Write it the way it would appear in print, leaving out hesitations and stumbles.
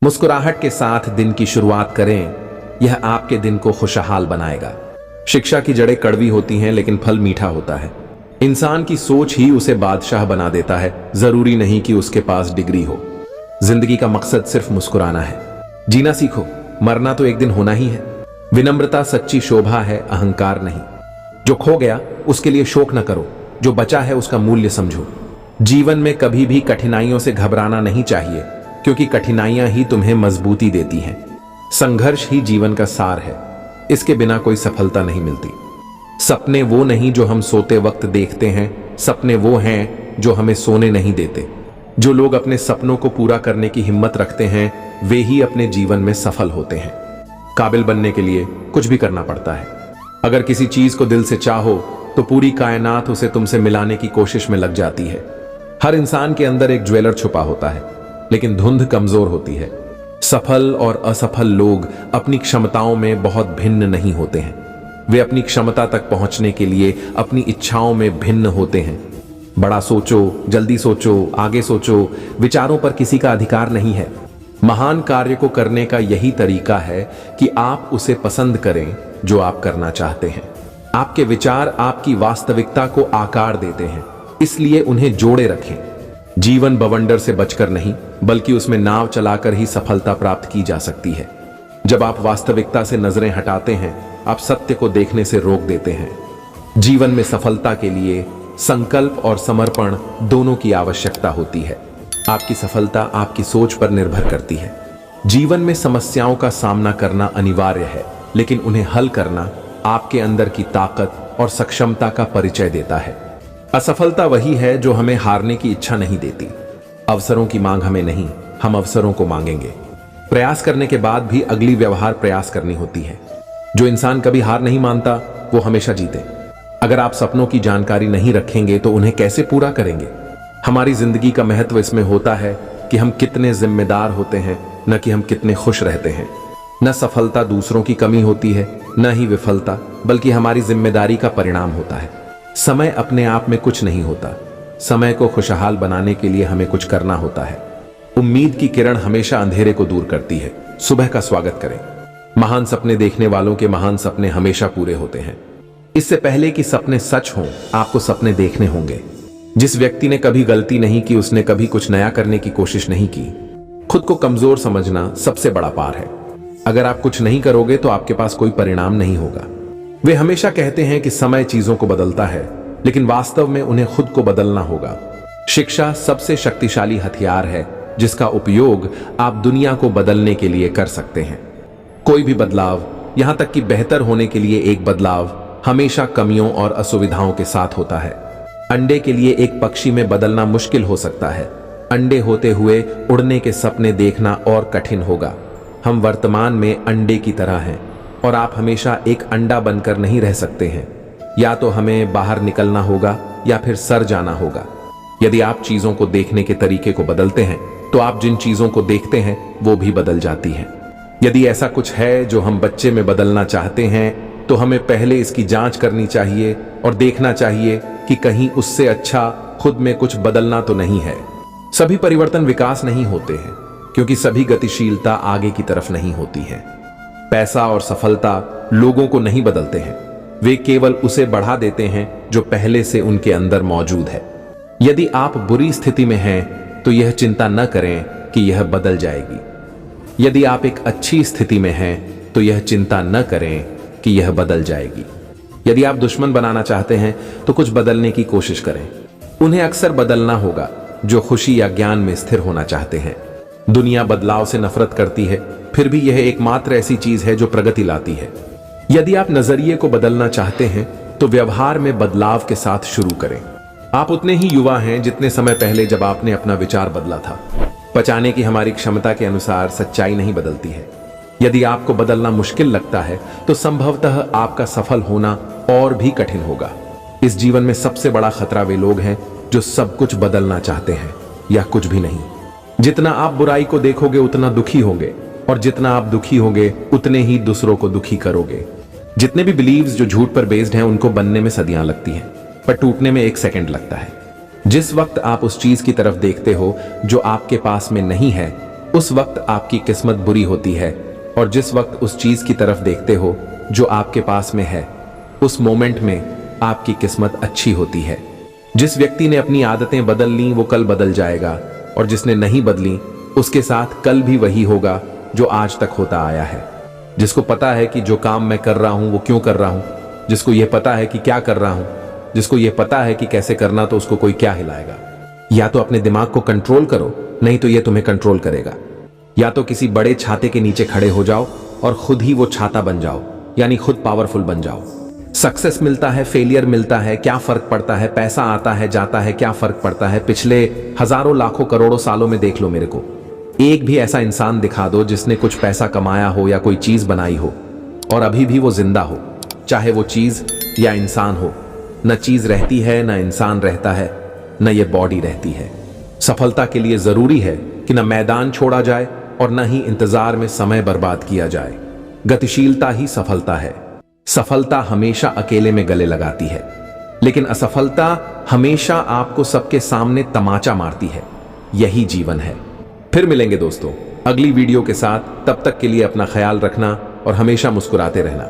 मुस्कुराहट के साथ दिन की शुरुआत करें, यह आपके दिन को खुशहाल बनाएगा। शिक्षा की जड़ें कड़वी होती हैं लेकिन फल मीठा होता है। इंसान की सोच ही उसे बादशाह बना देता है, जरूरी नहीं कि उसके पास डिग्री हो। जिंदगी का मकसद सिर्फ मुस्कुराना है। जीना सीखो, मरना तो एक दिन होना ही है। विनम्रता सच्ची शोभा है, अहंकार नहीं। जो खो गया उसके लिए शोक न करो, जो बचा है उसका मूल्य समझो। जीवन में कभी भी कठिनाइयों से घबराना नहीं चाहिए, क्योंकि कठिनाइयां ही तुम्हें मजबूती देती हैं। संघर्ष ही जीवन का सार है, इसके बिना कोई सफलता नहीं मिलती। सपने वो नहीं जो हम सोते वक्त देखते हैं, सपने वो हैं जो हमें सोने नहीं देते। जो लोग अपने सपनों को पूरा करने की हिम्मत रखते हैं, वे ही अपने जीवन में सफल होते हैं। काबिल बनने के लिए कुछ भी करना पड़ता है। अगर किसी चीज को दिल से चाहो तो पूरी कायनात उसे तुमसे मिलाने की कोशिश में लग जाती है। हर इंसान के अंदर एक ज्वेलर छुपा होता है, लेकिन धुंध कमजोर होती है। सफल और असफल लोग अपनी क्षमताओं में बहुत भिन्न नहीं होते हैं। वे अपनी क्षमता तक पहुंचने के लिए अपनी इच्छाओं में भिन्न होते हैं। बड़ा सोचो, जल्दी सोचो, आगे सोचो, विचारों पर किसी का अधिकार नहीं है। महान कार्य को करने का यही तरीका है कि आप उसे पसंद करें जो आप करना चाहते हैं। आपके विचार आपकी वास्तविकता को आकार देते हैं, इसलिए उन्हें जोड़े रखें। जीवन बवंडर से बचकर नहीं, बल्कि उसमें नाव चलाकर ही सफलता प्राप्त की जा सकती है। जब आप वास्तविकता से नजरें हटाते हैं, आप सत्य को देखने से रोक देते हैं। जीवन में सफलता के लिए संकल्प और समर्पण दोनों की आवश्यकता होती है। आपकी सफलता आपकी सोच पर निर्भर करती है। जीवन में समस्याओं का सामना करना अनिवार्य है, लेकिन उन्हें हल करना आपके अंदर की ताकत और सक्षमता का परिचय देता है। असफलता वही है जो हमें हारने की इच्छा नहीं देती। अवसरों की मांग हमें नहीं, हम अवसरों को मांगेंगे। प्रयास करने के बाद भी अगली व्यवहार प्रयास करनी होती है। जो इंसान कभी हार नहीं मानता वो हमेशा जीते। अगर आप सपनों की जानकारी नहीं रखेंगे तो उन्हें कैसे पूरा करेंगे? हमारी जिंदगी का महत्व इसमें होता है कि हम कितने जिम्मेदार होते हैं, न कि हम कितने खुश रहते हैं। न सफलता दूसरों की कमी होती है, न ही विफलता, बल्कि हमारी जिम्मेदारी का परिणाम होता है। समय अपने आप में कुछ नहीं होता। समय को खुशहाल बनाने के लिए हमें कुछ करना होता है। उम्मीद की किरण हमेशा अंधेरे को दूर करती है। सुबह का स्वागत करें। महान सपने देखने वालों के महान सपने हमेशा पूरे होते हैं। इससे पहले कि सपने सच हों, आपको सपने देखने होंगे। जिस व्यक्ति ने कभी गलती नहीं की, उसने कभी कुछ नया करने की कोशिश नहीं की। खुद को कमजोर समझना सबसे बड़ा पार है। अगर आप कुछ नहीं करोगे तो आपके पास कोई परिणाम नहीं होगा। वे हमेशा कहते हैं कि समय चीजों को बदलता है, लेकिन वास्तव में उन्हें खुद को बदलना होगा। शिक्षा सबसे शक्तिशाली हथियार है, जिसका उपयोग आप दुनिया को बदलने के लिए कर सकते हैं। कोई भी बदलाव, यहां तक कि बेहतर होने के लिए एक बदलाव, हमेशा कमियों और असुविधाओं के साथ होता है। अंडे के लिए एक पक्षी में बदलना मुश्किल हो सकता है। अंडे होते हुए उड़ने के सपने देखना और कठिन होगा। हम वर्तमान में अंडे की तरह हैं, और आप हमेशा एक अंडा बनकर नहीं रह सकते हैं। या तो हमें बाहर निकलना होगा या फिर सर जाना होगा। यदि आप चीजों को देखने के तरीके को बदलते हैं, तो आप जिन चीजों को देखते हैं वो भी बदल जाती हैं। यदि ऐसा कुछ है जो हम बच्चे में बदलना चाहते हैं, तो हमें पहले इसकी जांच करनी चाहिए और देखना चाहिए कि कहीं उससे अच्छा खुद में कुछ बदलना तो नहीं है। सभी परिवर्तन विकास नहीं होते हैं, क्योंकि सभी गतिशीलता आगे की तरफ नहीं होती है। पैसा और सफलता लोगों को नहीं बदलते हैं, वे केवल उसे बढ़ा देते हैं जो पहले से उनके अंदर मौजूद है। यदि आप बुरी स्थिति में हैं, तो यह चिंता न करें कि यह बदल जाएगी। यदि आप एक अच्छी स्थिति में हैं, तो यह चिंता न करें कि यह बदल जाएगी। यदि आप दुश्मन बनाना चाहते हैं, तो कुछ बदलने की कोशिश करें। उन्हें अक्सर बदलना होगा जो खुशी या ज्ञान में स्थिर होना चाहते हैं। दुनिया बदलाव से नफरत करती है, फिर भी यह एकमात्र ऐसी चीज है जो प्रगति लाती है। यदि आप नजरिए को बदलना चाहते हैं, तो व्यवहार में बदलाव के साथ शुरू करें। आप उतने ही युवा हैं जितने समय पहले जब आपने अपना विचार बदला था। पचाने की हमारी क्षमता के अनुसार सच्चाई नहीं बदलती है। यदि आपको बदलना मुश्किल लगता है, तो संभवतः आपका सफल होना और भी कठिन होगा। इस जीवन में सबसे बड़ा खतरा वे लोग हैं जो सब कुछ बदलना चाहते हैं या कुछ भी नहीं। जितना आप बुराई को देखोगे उतना दुखी होंगे, और जितना आप दुखी होंगे उतने ही दूसरों को दुखी करोगे। जितने भी बिलीव्स जो झूठ पर बेस्ड हैं, उनको बनने में सदियां लगती हैं, पर टूटने में 1 सेकंड लगता है। जिस वक्त आप उस चीज की तरफ देखते हो जो आपके पास में नहीं है, उस वक्त आपकी किस्मत बुरी होती है, और जिस वक्त उस चीज की तरफ देखते हो जो आपके पास में है, उस मोमेंट में आपकी किस्मत अच्छी होती है। जिस व्यक्ति ने अपनी आदतें बदल ली वो कल बदल जाएगा, और जिसने नहीं बदली उसके साथ कल भी वही होगा जो आज तक होता आया है। जिसको पता है कि जो काम मैं कर रहा हूं वो क्यों कर रहा हूं, जिसको यह पता है कि क्या कर रहा हूं, जिसको यह पता है कि कैसे करना, तो उसको कोई क्या हिलाएगा। या तो अपने दिमाग को कंट्रोल करो, नहीं तो यह तुम्हें कंट्रोल करेगा। या तो किसी बड़े छाते के नीचे खड़े हो जाओ और खुद ही वो छाता बन जाओ, यानी खुद पावरफुल बन जाओ। सक्सेस मिलता है, फेलियर मिलता है, क्या फर्क पड़ता है। पैसा आता है जाता है, क्या फर्क पड़ता है। पिछले हजारों लाखों करोड़ों सालों में देख लो मेरे को, एक भी ऐसा इंसान दिखा दो जिसने कुछ पैसा कमाया हो या कोई चीज बनाई हो और अभी भी वो जिंदा हो, चाहे वो चीज या इंसान हो। न चीज रहती है, न इंसान रहता है, न ये बॉडी रहती है। सफलता के लिए जरूरी है कि न मैदान छोड़ा जाए और न ही इंतजार में समय बर्बाद किया जाए। गतिशीलता ही सफलता है। सफलता हमेशा अकेले में गले लगाती है, लेकिन असफलता हमेशा आपको सबके सामने तमाचा मारती है। यही जीवन है। फिर मिलेंगे दोस्तों अगली वीडियो के साथ। तब तक के लिए अपना ख्याल रखना और हमेशा मुस्कुराते रहना।